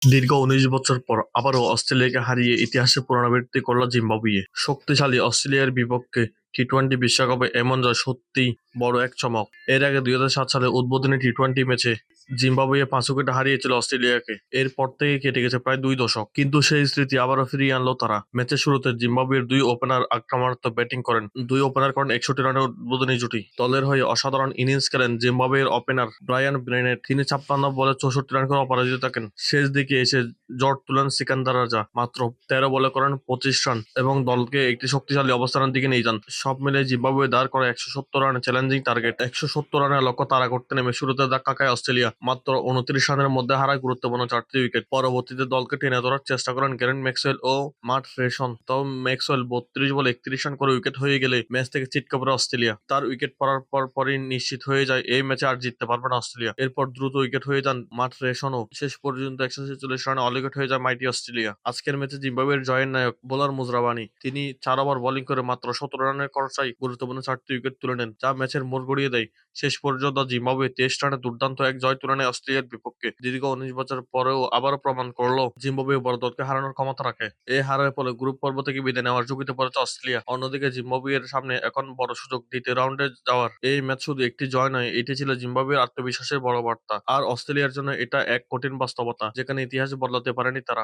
দীর্ঘ ১৯ বছর পর আবারও অস্ট্রেলিয়াকে হারিয়ে ইতিহাসে পুনরাবৃত্তি করল জিম্বাবুয়ে। শক্তিশালী অস্ট্রেলিয়ার বিপক্ষে টি-টোয়েন্টি বিশ্বকাপে এমন জয় সত্যিই বড় এক চমক। এর আগে ২০০৭ সালে উদ্বোধনী টি-টোয়েন্টি ম্যাচে জিম্বাবুয়ে ৫ উইকেটে হারিয়েছিল অস্ট্রেলিয়াকে। এরপর থেকে কেটে গেছে প্রায় ২ দশক। কিন্তু সেই স্মৃতি আবারও ফিরিয়ে আনল তারা। ম্যাচের শুরুতে জিম্বাবুয়ের ২ ওপেনার আক্রমণাত্মক ব্যাটিং করেন। ২ ওপেনার করেন ৬১ রানের উদ্বোধনী জুটি। দলের হয়ে অসাধারণ ইনিংস খেলেন জিম্বাবুয়ের ওপেনার ব্রায়ান ব্রেনেট। তিনি ৫৬ বলে ৬৪ রান করে অপরাজিত থাকেন। শেষ দিকে এসে ঝড় তুলেন সিকান্দার রাজা। মাত্র ১৩ বলে করেন ২৫ রান এবং দলকে একটি শক্তিশালী অবস্থানের দিকে নিয়ে যান। সব মিলিয়ে জিম্বাবুয়ে দাঁড় করে ১৭০ রানের চ্যালেঞ্জিং টার্গেট। ১৭০ রানের লক্ষ্য তাড়া করতে নেমে শুরুতে ধাক্কা খায় অস্ট্রেলিয়া। মাত্র ২৯ রানের মধ্যে হারায় গুরুত্বপূর্ণ ৪টি উইকেট। পরবর্তীতে দলকে টেনে ধরার চেষ্টা করেন গ্যারেন্ট ম্যাক্সওয়েল ও মাট ফ্রেশন। তবে ম্যাক্সওয়েল ৩২ বলে ৩১ রান করে উইকেট হয়ে গেলে ম্যাচ থেকে ছিটকে পড়ে অস্ট্রেলিয়া। তার উইকেট পড়ার পরই নিশ্চিত হয়ে যায় এই ম্যাচে আর জিততে পারবে না অস্ট্রেলিয়া। এরপর দ্রুত উইকেট হয়ে যান মাট ফ্রেশনও। শেষ পর্যন্ত ১৪৬ রানে অল আউট হয়ে যায় মাইটি অস্ট্রেলিয়া। আজকের ম্যাচে জিম্বাবুয়ের জয়ের নায়ক বোলার মুজরাবানি। তিনি ৪ ওভার বোলিং করে মাত্র ১৭ রানের খরচায় গুরুত্বপূর্ণ ৪টি উইকেট তুলে নেন, যা ম্যাচের মোড় ঘুরিয়ে দেয়। শেষ পর্যন্ত জিম্বাবুয়ে ২৩ রানে দুর্দান্ত এক জয় তুলে নেয় অস্ট্রেলিয়ার বিপক্ষে। দীর্ঘ ১৯ বছর পরেও আবারও প্রমাণ করল জিম্বাবুয়ে বড় দলকে হারানোর ক্ষমতা রাখে। এই হারের ফলে গ্রুপ পর্ব থেকে বিদায় নেওয়ার ঝুঁকিতে পড়েছে অস্ট্রেলিয়া। অন্যদিকে জিম্বাবুয়ের সামনে এখন বড় সুযোগ দ্বিতীয় রাউন্ডে যাওয়ার। এই ম্যাচ শুধু একটি জয় নয়, এটি ছিল জিম্বাবুয়ের আত্মবিশ্বাসের বড় বার্তা। আর অস্ট্রেলিয়ার জন্য এটা এক কঠিন বাস্তবতা, যেখানে ইতিহাস বদলাতে পারেনি তারা।